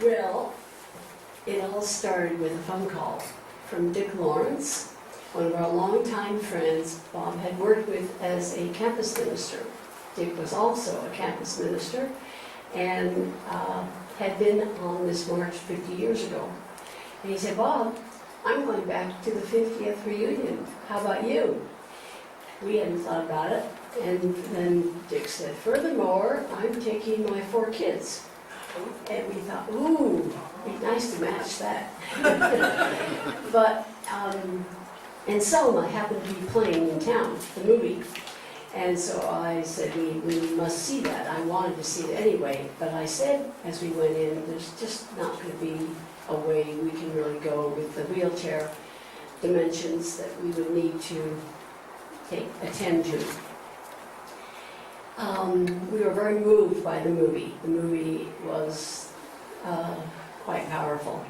Well, it all started with a phone call from Dick Lawrence, one of our longtime friends Bob had worked with as a campus minister. Dick was also a campus minister and had been on this march 50 years ago. And he said, Bob, I'm going back to the 50th reunion. How about you? We hadn't thought about it. And then Dick said, furthermore, I'm taking my 4 kids. And we thought, ooh, it'd be nice to match that. But, and Selma happened to be playing in town, the movie. And so I said, we must see that. I wanted to see it anyway. But I said, as we went in, there's just not going to be a way we can really go with the wheelchair dimensions that we would need to attend to. We were very moved by the movie. The movie was quite powerful.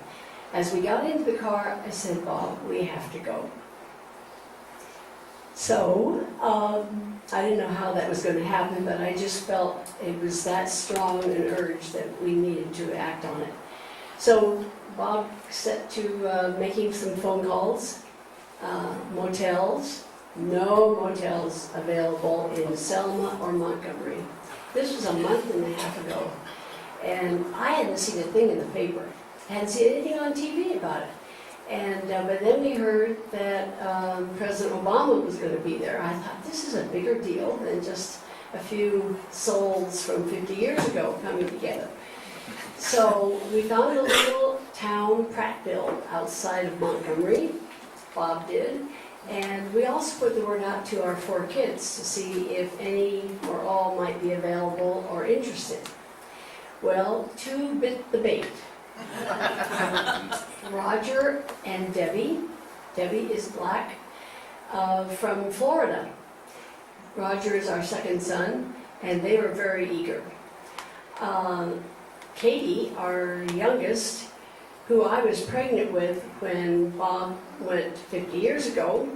As we got into the car, I said, Bob, we have to go. So, I didn't know how that was going to happen, but I just felt it was that strong an urge that we needed to act on it. So, Bob set to making some phone calls, motels. No motels available in Selma or Montgomery. This was a month and a half ago. And I hadn't seen a thing in the paper. I hadn't seen anything on TV about it. And but then we heard that President Obama was going to be there. I thought, this is a bigger deal than just a few souls from 50 years ago coming together. So we found a little town, Prattville, outside of Montgomery. Bob did. And we also put the word out to our 4 kids to see if any or all might be available or interested. Well, 2 bit the bait. Roger and Debbie. Debbie is black, from Florida. Roger is our second son, and they were very eager. Katie, our youngest, who I was pregnant with when Bob went 50 years ago,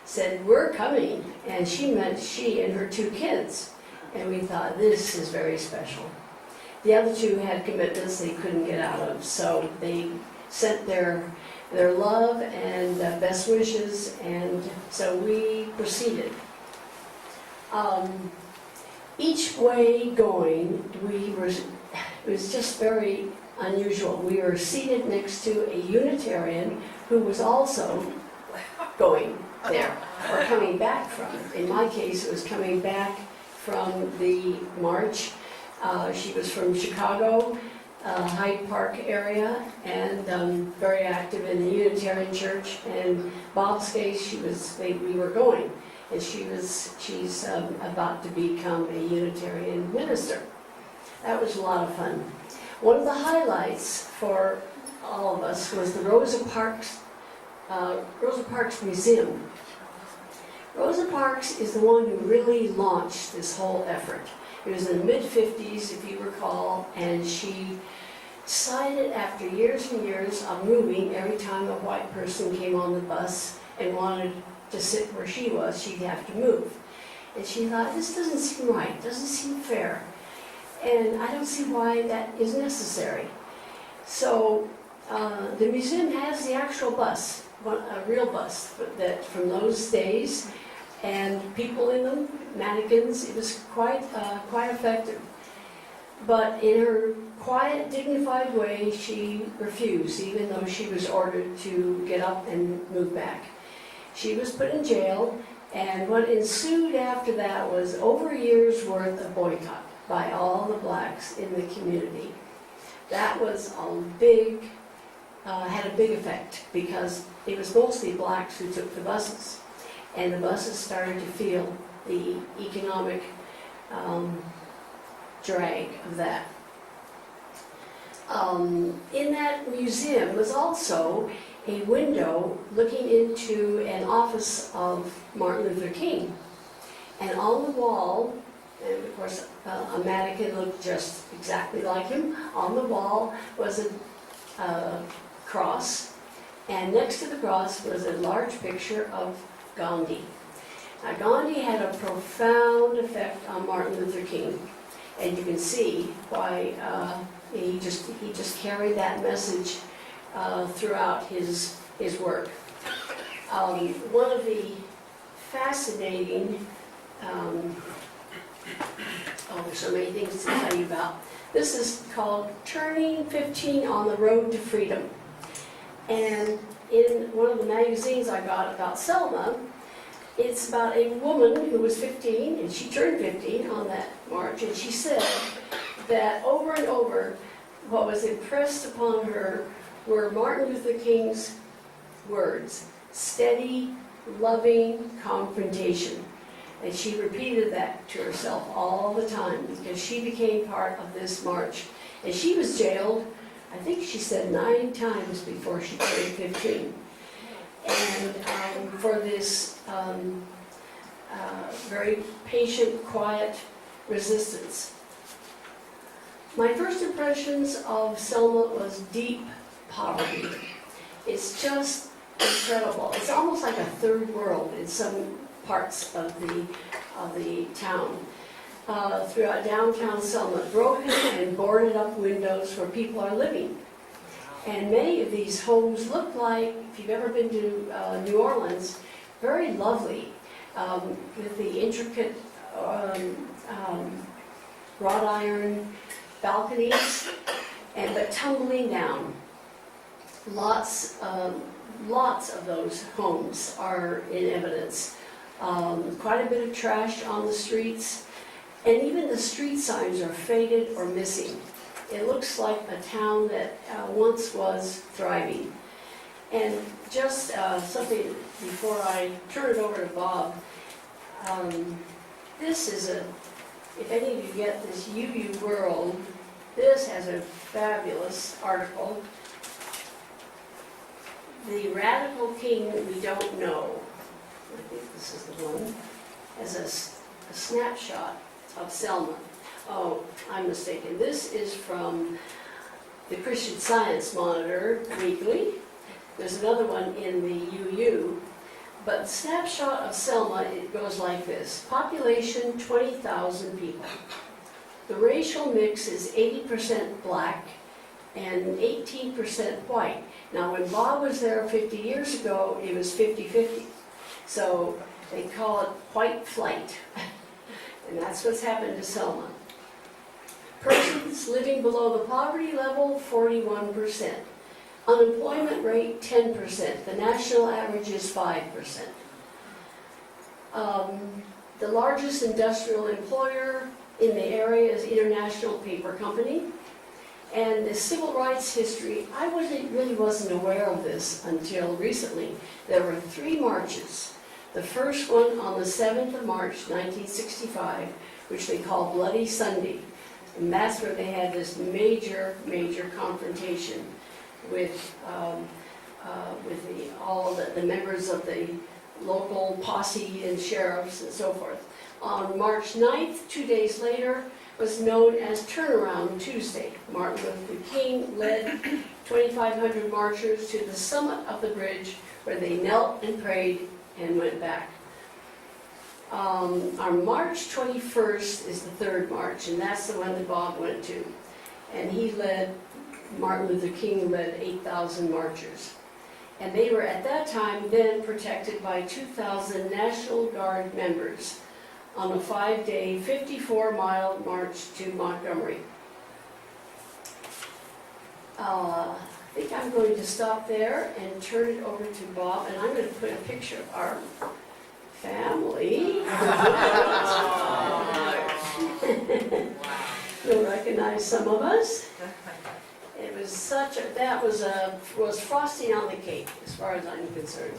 said, we're coming. And she meant she and her 2 kids. And we thought, this is very special. The other 2 had commitments they couldn't get out of, so they sent their love and best wishes, and so we proceeded. Each way going, it was just very unusual. We were seated next to a Unitarian who was also going there, or coming back from. In my case, it was coming back from the march. She was from Chicago, Hyde Park area, and very active in the Unitarian Church. And Bob's case, we were going, and she's about to become a Unitarian minister. That was a lot of fun. One of the highlights for all of us was the Rosa Parks Museum. Rosa Parks is the one who really launched this whole effort. It was in the mid-50s, if you recall, and she decided after years and years of moving, every time a white person came on the bus and wanted to sit where she was, she'd have to move. And she thought, this doesn't seem right, doesn't seem fair. And I don't see why that is necessary. So the museum has the actual bus, a real bus that from those days, and people in them, mannequins. It was quite effective. But in her quiet, dignified way, she refused, even though she was ordered to get up and move back. She was put in jail, and what ensued after that was over a year's worth of boycott by all the blacks in the community. That was had a big effect, because it was mostly blacks who took the buses. And the buses started to feel the economic drag of that. In that museum was also a window looking into an office of Martin Luther King. And on the wall, and of course a mannequin looked just exactly like him, on the wall was a cross, and next to the cross was a large picture of Gandhi. Now, Gandhi had a profound effect on Martin Luther King, and you can see why he he just carried that message throughout his work. One of the fascinating, there's so many things to tell you about. This is called Turning 15 on the Road to Freedom. And in one of the magazines I got about Selma, it's about a woman who was 15, and she turned 15 on that march, and she said that over and over, what was impressed upon her were Martin Luther King's words, steady, loving confrontation. And she repeated that to herself all the time because she became part of this march. And she was jailed, I think she said 9 times before she turned 15. And for this very patient, quiet resistance. My first impressions of Selma was deep poverty. It's just incredible. It's almost like a third world in some parts of the town. Throughout downtown Selma, broken and boarded up windows where people are living. And many of these homes look like, if you've ever been to New Orleans, very lovely, with the intricate wrought iron balconies, but tumbling down. Lots of those homes are in evidence. Quite a bit of trash on the streets, and even the street signs are faded or missing. It looks like a town that once was thriving. And just something before I turn it over to Bob, this is if any of you get this UU World, this has a fabulous article. The Radical King We Don't Know, I think this is the one, as a snapshot of Selma. Oh, I'm mistaken. This is from the Christian Science Monitor Weekly. There's another one in the UU. But the snapshot of Selma, it goes like this. Population, 20,000 people. The racial mix is 80% black and 18% white. Now, when Bob was there 50 years ago, it was 50-50. So they call it white flight. And that's what's happened to Selma. Persons living below the poverty level, 41%. Unemployment rate, 10%. The national average is 5%. The largest industrial employer in the area is International Paper Company. And the civil rights history, I really wasn't aware of this until recently. There were 3 marches. The first one on the 7th of March, 1965, which they call Bloody Sunday. And that's where they had this major confrontation with all the members of the local posse and sheriffs and so forth. On March 9th, 2 days later, was known as Turnaround Tuesday. Martin Luther King led 2,500 marchers to the summit of the bridge where they knelt and prayed and went back. Our March 21st is the 3rd March, and that's the one that Bob went to. And Martin Luther King led 8,000 marchers. And they were at that time then protected by 2,000 National Guard members on a 5-day, 54-mile march to Montgomery. I think I'm going to stop there and turn it over to Bob, and I'm going to put a picture of our family. You'll recognize some of us. It was that was frosting on the cake, as far as I'm concerned.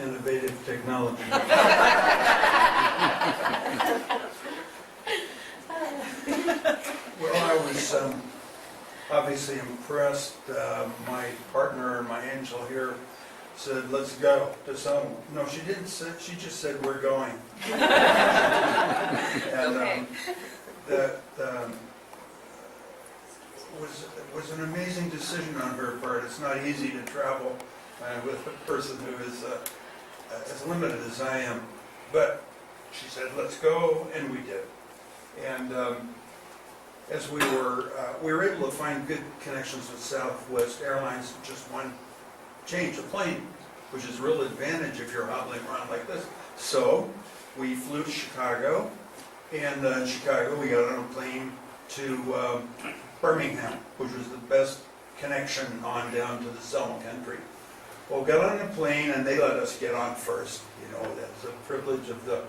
Innovative technology. Well, I was obviously impressed. My partner and my angel here said, let's go to Selma. No, she didn't say, she just said, we're going. And Okay. that was an amazing decision on her part. It's not easy to travel with a person who is as limited as I am. But she said, let's go, and we did. And as we were able to find good connections with Southwest Airlines, just one change of plane, which is a real advantage if you're hobbling around like this. So we flew to Chicago, and in Chicago we got on a plane to Birmingham, which was the best connection on down to the Selma country. Well, we got on the plane, and they let us get on first. You know, that's a privilege of the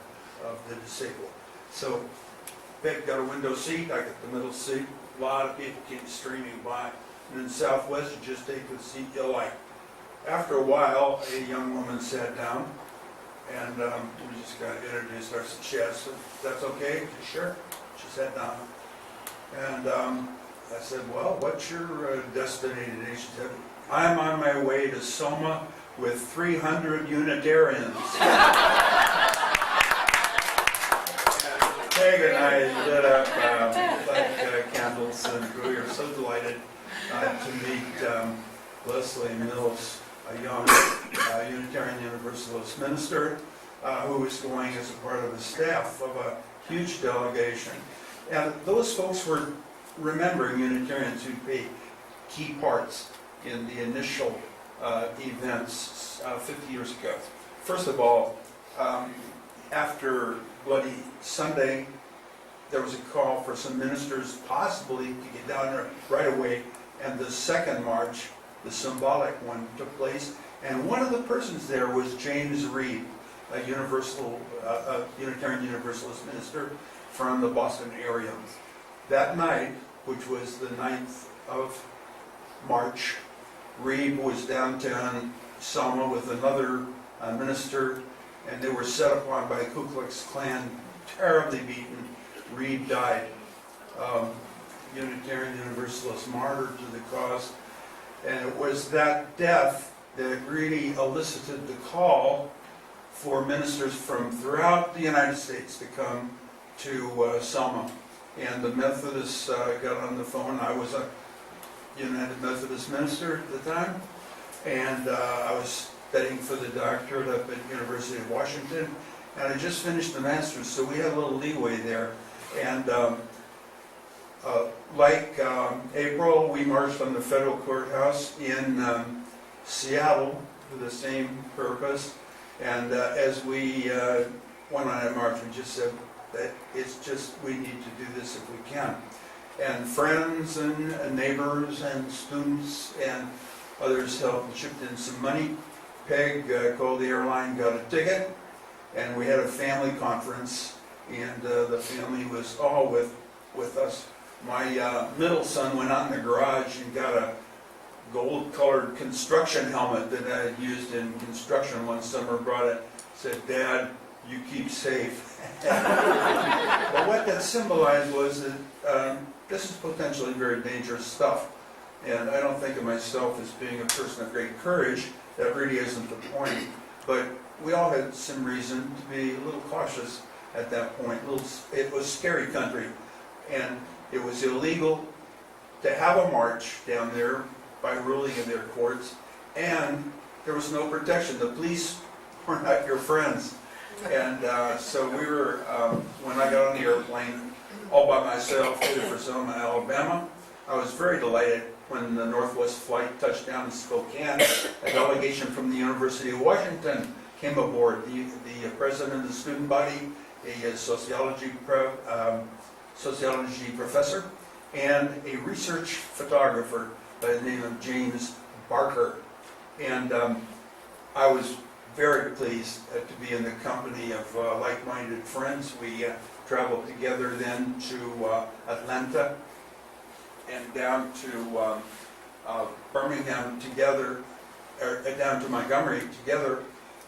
disabled. So they got a window seat, I got the middle seat. A lot of people came streaming by. And in Southwest, you just take the seat you like. After a while, a young woman sat down, and we just got introduced ourselves. She asked, that's okay? I said, sure. She sat down. And I said, well, what's your destiny today? She said, I'm on my way to Selma with 300 Unitarians. Peg and I lit up like candles, and we were so delighted to meet Leslie Mills, a young Unitarian Universalist minister who was going as a part of the staff of a huge delegation. And those folks were remembering Unitarians who played key parts in the initial events 50 years ago. First of all, after Bloody Sunday, there was a call for some ministers possibly to get down there right away, and the second march, the symbolic one, took place, and one of the persons there was James Reed, a Unitarian Universalist minister from the Boston area. That night, which was the 9th of March, Reed was downtown Selma with another minister, and they were set upon by Ku Klux Klan, terribly beaten. Reed died. Unitarian Universalist martyr to the cause. And it was that death that really elicited the call for ministers from throughout the United States to come to Selma. And the Methodists got on the phone. I was a United Methodist minister at the time, and I was studying for the doctorate up at University of Washington, and I just finished the master's, so we had a little leeway there. And April, we marched on the federal courthouse in Seattle for the same purpose. And as we went on that march, we just said that it's just, we need to do this if we can. And friends and neighbors and students and others helped and chipped in some money. Peg called the airline, got a ticket, and we had a family conference, and the family was all with us. My middle son went out in the garage and got a gold-colored construction helmet that I had used in construction one summer, brought it, said, Dad, you keep safe. But what that symbolized was that this is potentially very dangerous stuff. And I don't think of myself as being a person of great courage. That really isn't the point. But we all had some reason to be a little cautious at that point. It was scary country. And it was illegal to have a march down there by ruling in their courts. And there was no protection. The police were not your friends. And so we were, when I got on the airplane, all by myself, headed for Selma, Alabama, I was very delighted when the Northwest flight touched down in Spokane. A delegation from the University of Washington came aboard. The president of the student body, a sociology professor, and a research photographer by the name of James Barker. And I was very pleased to be in the company of like-minded friends. We traveled together then to Atlanta and down to Birmingham together, or down to Montgomery together.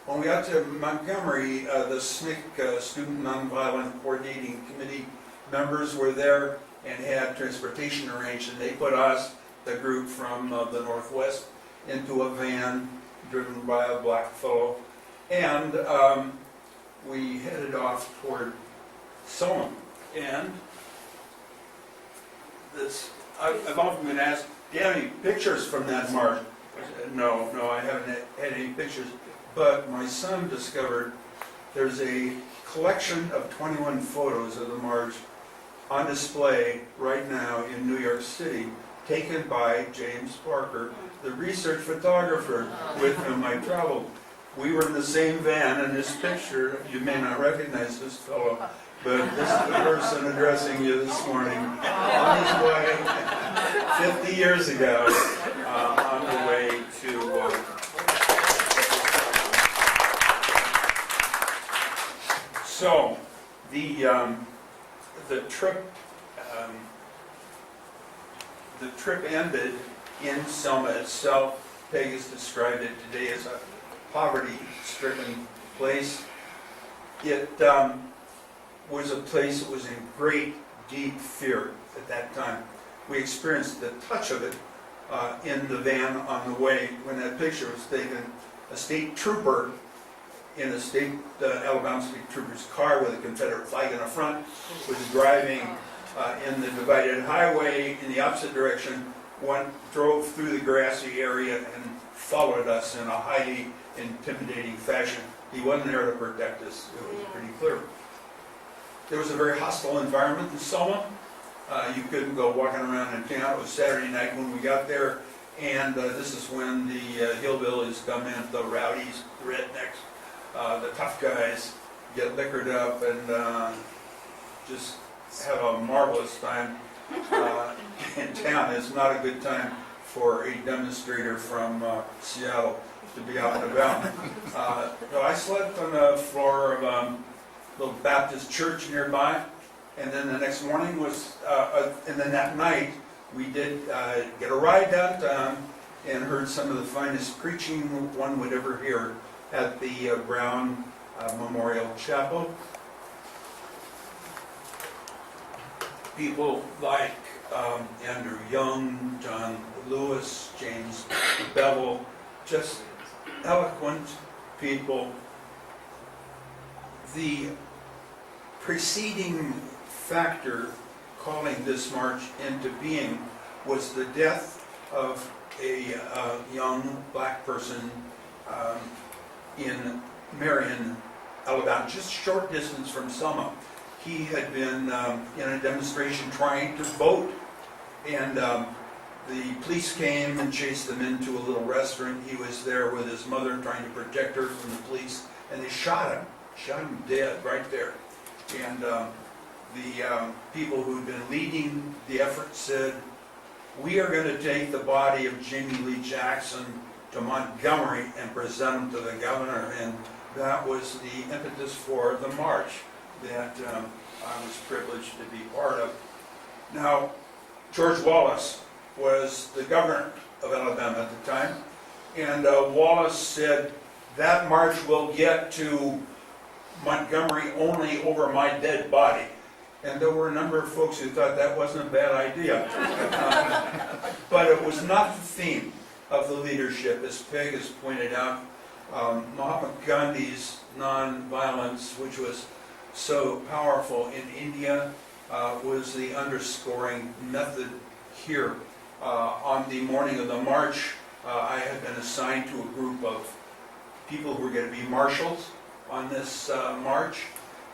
When we got to Montgomery, the SNCC, Student Nonviolent Coordinating Committee members were there and had transportation arranged, and they put us, the group from the Northwest, into a van driven by a black fellow. And we headed off toward Selma. And this, I've often been asked, do you have any pictures from that march? I said, no, I haven't had any pictures. But my son discovered there's a collection of 21 photos of the march on display right now in New York City, taken by James Parker, the research photographer with whom I traveled. We were in the same van, and this picture, you may not recognize this fellow, but this is the person addressing you this morning on his way 50 years ago on the way to so the trip ended in Selma itself. Peg has described it today as a poverty-stricken place. It was a place that was in great, deep fear at that time. We experienced the touch of it in the van on the way when that picture was taken. A state trooper in a Alabama state trooper's car with a Confederate flag in the front was driving in the divided highway in the opposite direction. One drove through the grassy area and followed us in a highly intimidating fashion. He wasn't there to protect us. It was pretty clear. There was a very hostile environment in Selma. You couldn't go walking around in town. It was Saturday night when we got there, and this is when the hillbillies come in, the rowdies, the rednecks, the tough guys get liquored up and just have a marvelous time in town. It's not a good time for a demonstrator from Seattle to be out and about. So I slept on the floor of a little Baptist church nearby, and then the next morning was, and then that night we did get a ride downtown and heard some of the finest preaching one would ever hear at the Brown Memorial Chapel. People like Andrew Young, John Lewis, James Bevel, just eloquent people. The preceding factor calling this march into being was the death of a young black person in Marion, Alabama, just a short distance from Selma. He had been in a demonstration trying to vote, and the police came and chased him into a little restaurant. He was there with his mother trying to protect her from the police, and they shot him dead right there. And the people who'd been leading the effort said, "We are going to take the body of Jimmie Lee Jackson to Montgomery and present him to the governor." And that was the impetus for the march that I was privileged to be part of. Now, George Wallace was the governor of Alabama at the time, and Wallace said, "That march will get to Montgomery only over my dead body." And there were a number of folks who thought that wasn't a bad idea. But it was not the theme of the leadership, as Peg has pointed out. Mahatma Gandhi's non-violence, which was so powerful in India, was the underscoring method here. On the morning of the march, I had been assigned to a group of people who were going to be marshals on this march,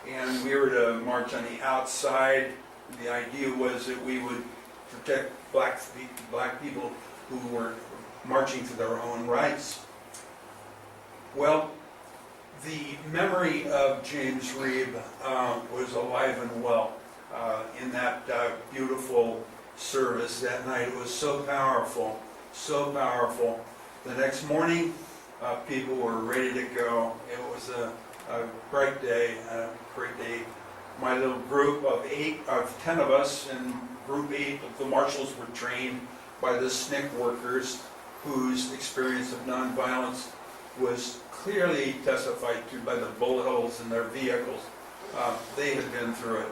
and we were to march on the outside. The idea was that we would protect black people who were marching for their own rights. Well, the memory of James Reeb was alive and well in that beautiful service that night. It was so powerful, so powerful. The next morning, people were ready to go. It was a great day, My little group of 10 of us, in group 8 of the marshals were trained by the SNCC workers whose experience of nonviolence was clearly testified to by the bullet holes in their vehicles. They had been through it.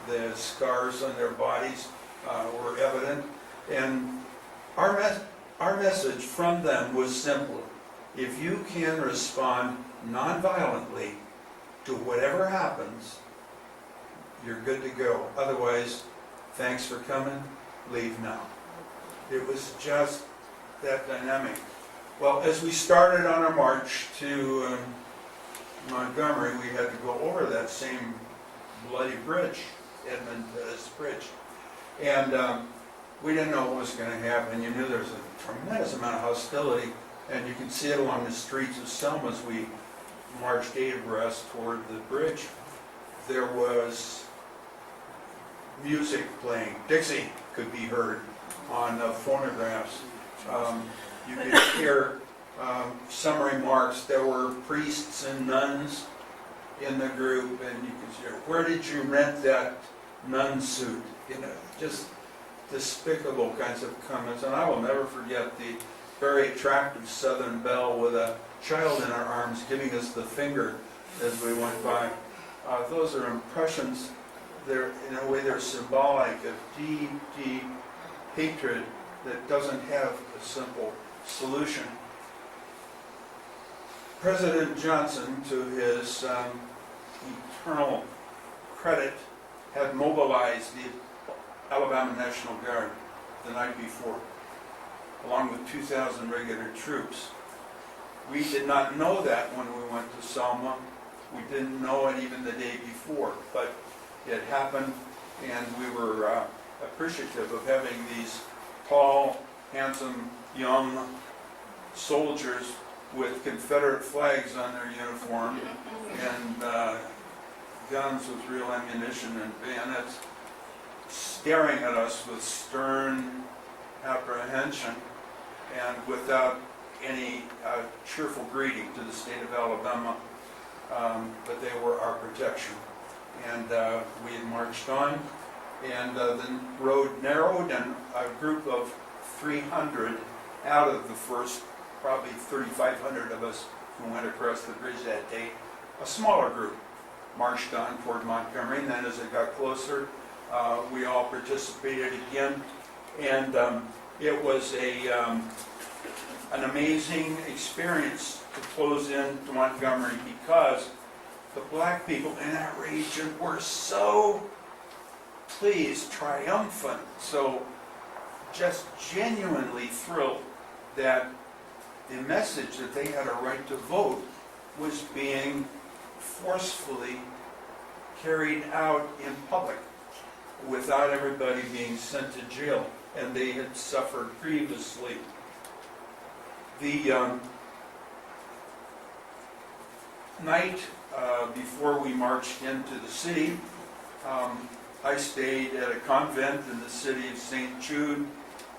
The scars on their bodies were evident. And our message from them was simple. If you can respond nonviolently to whatever happens, you're good to go. Otherwise, thanks for coming, leave now. It was just that dynamic. Well, as we started on our march to Montgomery, we had to go over that same bloody bridge, Edmund Pettus Bridge. And we didn't know what was going to happen. You knew there was a tremendous amount of hostility, and you could see it along the streets of Selma as we marched 8 abreast toward the bridge. There was music playing. Dixie could be heard on phonographs. You could hear some remarks. There were priests and nuns in the group, and you could hear, "Where did you rent that nun suit?" You know, just despicable kinds of comments. And I will never forget the very attractive Southern belle with a child in her arms giving us the finger as we went by. Those are impressions. They're, in a way, they're symbolic of deep, deep hatred that doesn't have a simple solution. President Johnson, to his eternal credit, had mobilized the Alabama National Guard the night before, along with 2,000 regular troops. We did not know that when we went to Selma. We didn't know it even the day before, but it happened, and we were appreciative of having these tall, handsome, young soldiers with Confederate flags on their uniform and guns with real ammunition and bayonets staring at us with stern apprehension and without any cheerful greeting to the state of Alabama, but they were our protection. And we had marched on, and the road narrowed, and a group of 300 out of the first probably 3,500 of us who went across the bridge that day, a smaller group marched on toward Montgomery, and then as it got closer, we all participated again, and it was an amazing experience to close in to Montgomery, because the black people in that region were so pleased, triumphant, so just genuinely thrilled that the message that they had a right to vote was being forcefully carried out in public without everybody being sent to jail, and they had suffered grievously. The night before we marched into the city, I stayed at a convent in the city of St. Jude,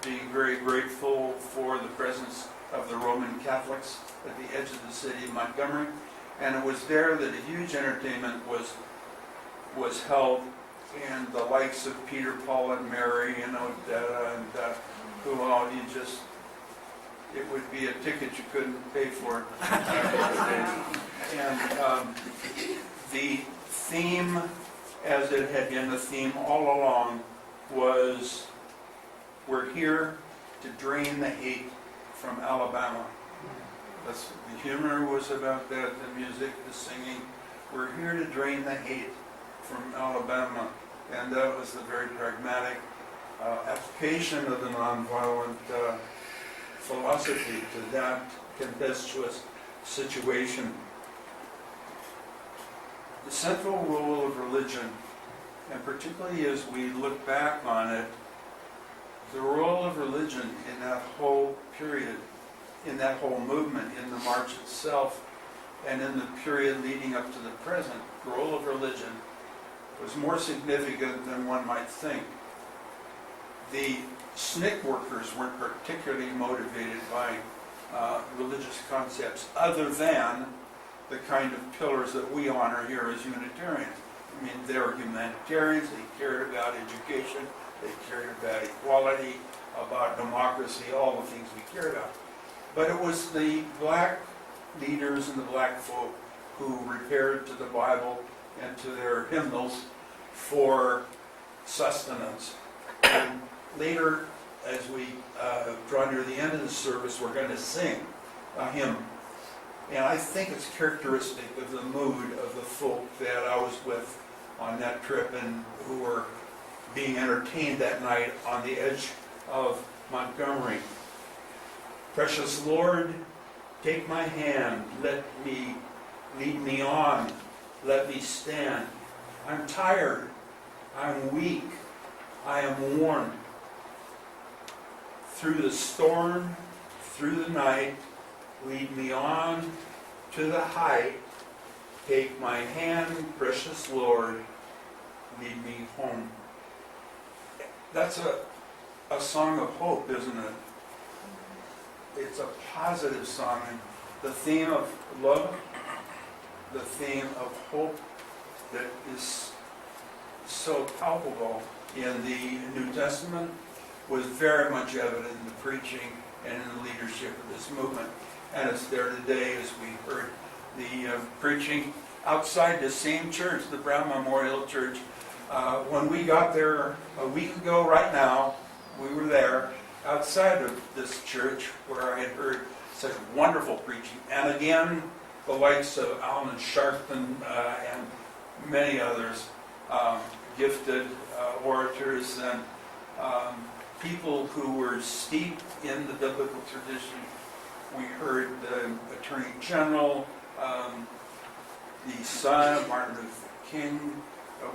being very grateful for the presence of the Roman Catholics at the edge of the city of Montgomery. And it was there that a huge entertainment was held, and the likes of Peter, Paul, and Mary, and who all, you just, it would be a ticket you couldn't pay for. And the theme, as it had been the theme all along, was, we're here to drain the hate from Alabama. That's, the humor was about that, the music, the singing. We're here to drain the hate from Alabama. And that was the very pragmatic application of the nonviolent philosophy to that tempestuous situation. The central role of religion, and particularly as we look back on it, the role of religion in that whole period, in that whole movement, in the march itself, and in the period leading up to the present, the role of religion was more significant than one might think. The SNCC workers weren't particularly motivated by religious concepts, other than the kind of pillars that we honor here as Unitarians. I mean, they were humanitarians, they cared about education, they cared about equality, about democracy, all the things we cared about. But it was the black leaders and the black folk who repaired to the Bible and to their hymnals for sustenance. And later, as we draw near the end of the service, we're going to sing a hymn And I think it's characteristic of the mood of the folk that I was with on that trip and who were being entertained that night on the edge of Montgomery. Precious Lord, take my hand, lead me on, let me stand. I'm tired, I'm weak, I am worn. Through the storm, through the night, lead me on to the height. Take my hand, precious Lord, lead me home. That's a song of hope, isn't it? It's a positive song. And the theme of love, the theme of hope that is so palpable in the New Testament was very much evident in the preaching and in the leadership of this movement. And it's there today as we heard the preaching outside the same church, the Brown Memorial Church. When we got there a week ago right now, we were there outside of this church where I had heard such wonderful preaching. And again, the likes of Alman Sharpton and many others, gifted orators and people who were steeped in the biblical tradition. We heard the Attorney General, the son of Martin Luther King.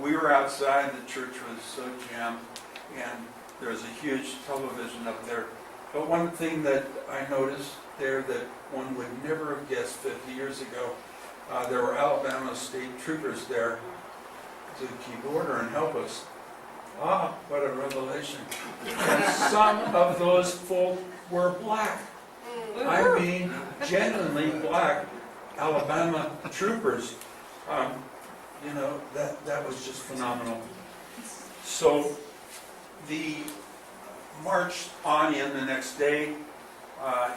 We were outside, the church was so jammed, and there was a huge television up there. But one thing that I noticed there that one would never have guessed 50 years ago, there were Alabama state troopers there to keep order and help us. Ah, what a revelation. And some of those folk were black. I mean, genuinely black Alabama troopers. That was just phenomenal. So the march on in the next day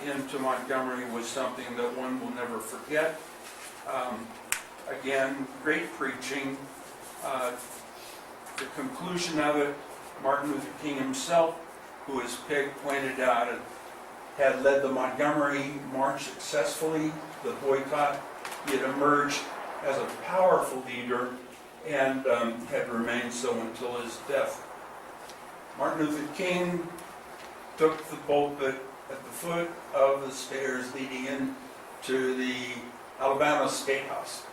into Montgomery was something that one will never forget. Again, great preaching. The conclusion of it, Martin Luther King himself, who as Peg pointed out, had led the Montgomery March successfully, the boycott. He had emerged as a powerful leader and had remained so until his death. Martin Luther King took the pulpit at the foot of the stairs leading into the Alabama State House.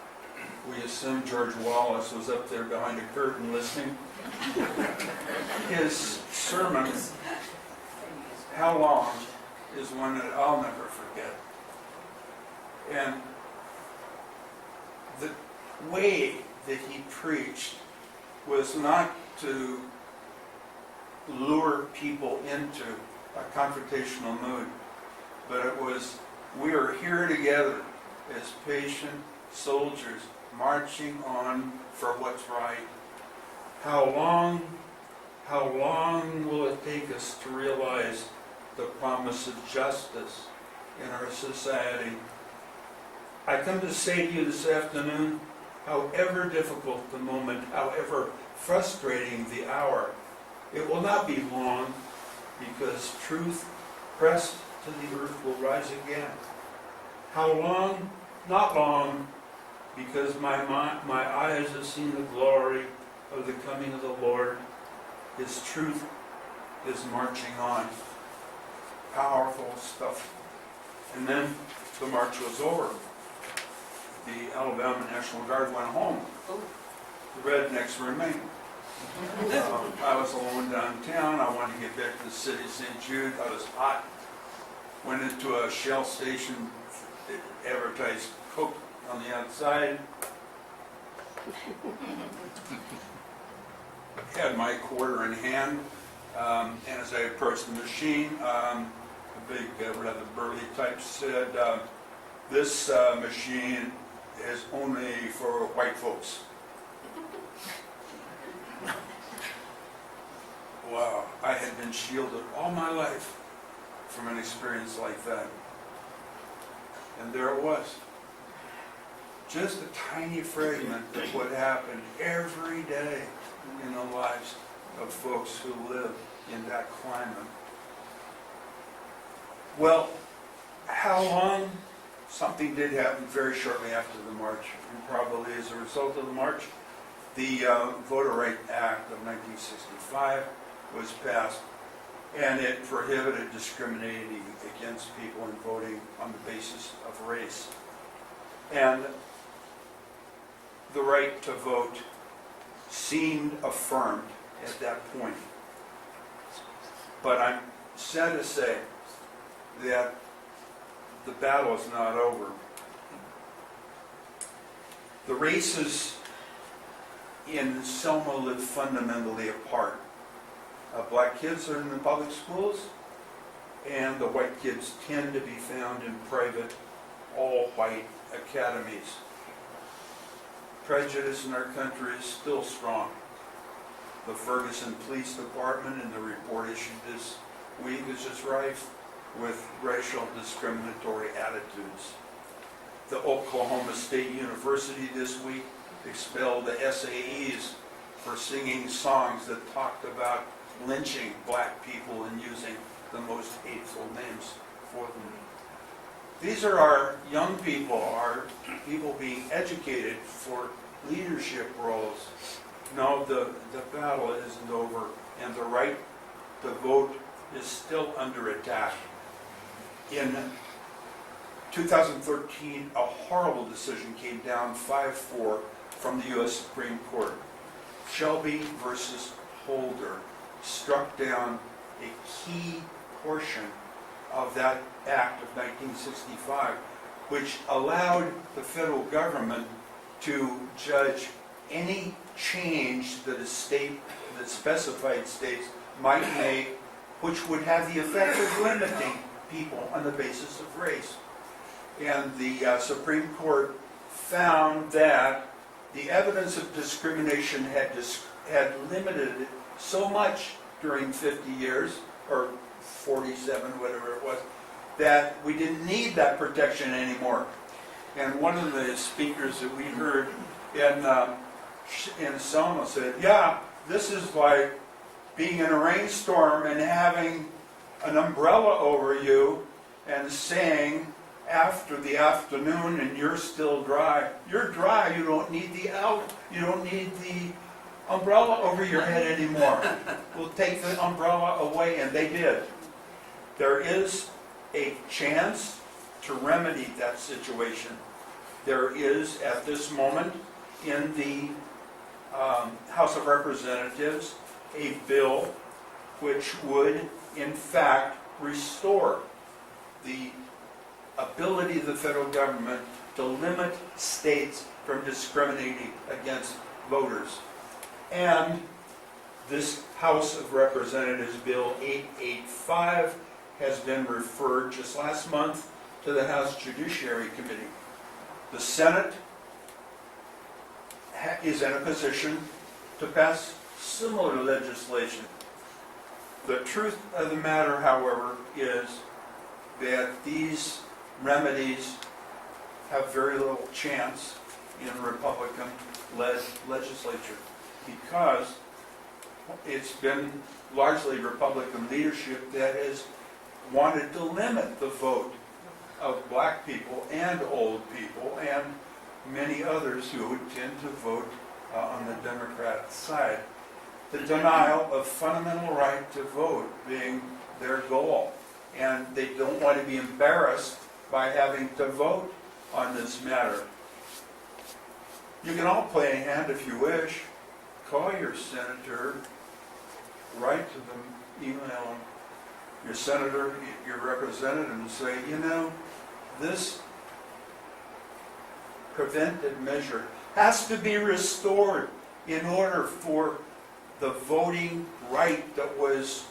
We assume George Wallace was up there behind a curtain listening. His sermon, How Long, is one that I'll never forget. And the way that he preached was not to lure people into a confrontational mood, but it was, we are here together as patient soldiers marching on for what's right. How long will it take us to realize the promise of justice in our society? I come to say to you this afternoon, however difficult the moment, however frustrating the hour, it will not be long, because truth pressed to the earth will rise again. How long? Not long, because my eyes have seen the glory of the coming of the Lord. His truth is marching on. Powerful stuff. And then the march was over. The Alabama National Guard went home. The rednecks remained. I was alone downtown. I wanted to get back to the city of St. Jude. I was hot. Went into a Shell station that advertised Coke on the outside. Had my quarter in hand. And as I approached the machine, a big, rather burly type said, this machine is only for white folks. Wow, I had been shielded all my life from an experience like that. And there it was. Just a tiny fragment of what happened every day in the lives of folks who live in that climate. Well, how long? something did happen very shortly after the march, and probably as a result of the march. The Voter Right Act of 1965 was passed, and it prohibited discriminating against people in voting on the basis of race. And the right to vote seemed affirmed at that point. But I'm sad to say that the battle is not over. The races in Selma live fundamentally apart. Black kids are in the public schools, and the white kids tend to be found in private, all-white academies. Prejudice in our country is still strong. The Ferguson Police Department, in the report issued this week, is just rife with racial discriminatory attitudes. The Oklahoma State University this week expelled the SAEs for singing songs that talked about lynching black people and using the most hateful names for them. These are our young people, our people being educated for leadership roles. No, the battle isn't over, and the right to vote is still under attack. In 2013, a horrible decision came down 5-4 from the U.S. Supreme Court. Shelby versus Holder struck down a key portion of that act of 1965, which allowed the federal government to judge any change that a state, that specified states might make, which would have the effect of limiting people on the basis of race. And the Supreme Court found that the evidence of discrimination had limited so much during 50 years, or 47, whatever it was, that we didn't need that protection anymore. And one of the speakers that we heard in Selma said, yeah, this is like being in a rainstorm and having an umbrella over you and saying after the afternoon and you're still dry. You're dry, you don't need the umbrella over your head anymore. We'll take the umbrella away, and they did. There is a chance to remedy that situation. There is, at this moment, in the House of Representatives, a bill which would, in fact, restore the ability of the federal government to limit states from discriminating against voters. And this House of Representatives Bill 885 has been referred just last month to the House Judiciary Committee. The Senate is in a position to pass similar legislation. The truth of the matter, however, is that these remedies have very little chance in a Republican-led legislature, because it's been largely Republican leadership that has wanted to limit the vote of black people and old people and many others who would tend to vote on the Democrat side. The denial of fundamental right to vote being their goal. And they don't want to be embarrassed by having to vote on this matter. You can all play a hand if you wish. Call your senator, write to them, email them, your senator, your representative, and say, you know, this preventive measure has to be restored in order for the voting right that was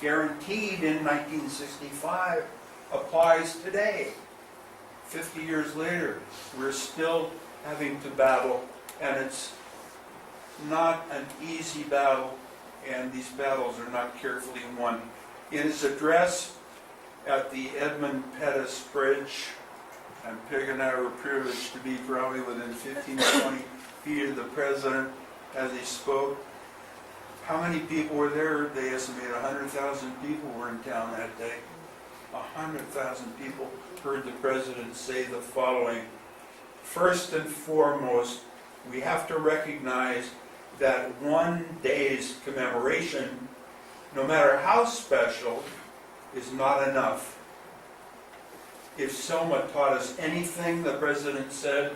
guaranteed in 1965 applies today. 50 years later, we're still having to battle, and it's not an easy battle, and these battles are not carefully won. In his address at the Edmund Pettus Bridge, and Pig and I were privileged to be probably within 15 to 20 feet of the president as he spoke. How many people were there? They estimate 100,000 people were in town that day. 100,000 people heard the president say the following: first and foremost, we have to recognize that one day's commemoration, no matter how special, is not enough. If Selma taught us anything, the president said,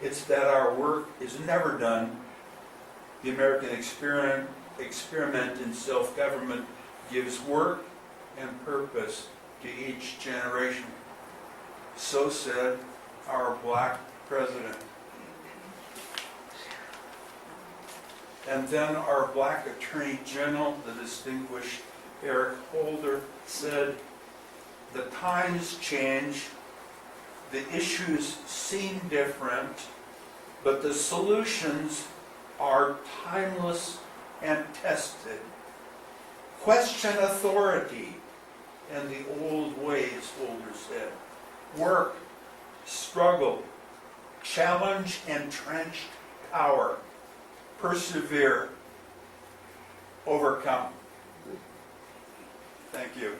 it's that our work is never done. The American experiment in self-government gives work and purpose to each generation. So said our black president. And then our black Attorney General, the distinguished Eric Holder, said, the times change, the issues seem different, but the solutions are timeless and tested. Question authority and the old ways, Holder said. Work, struggle, challenge entrenched power. Persevere, overcome. Thank you.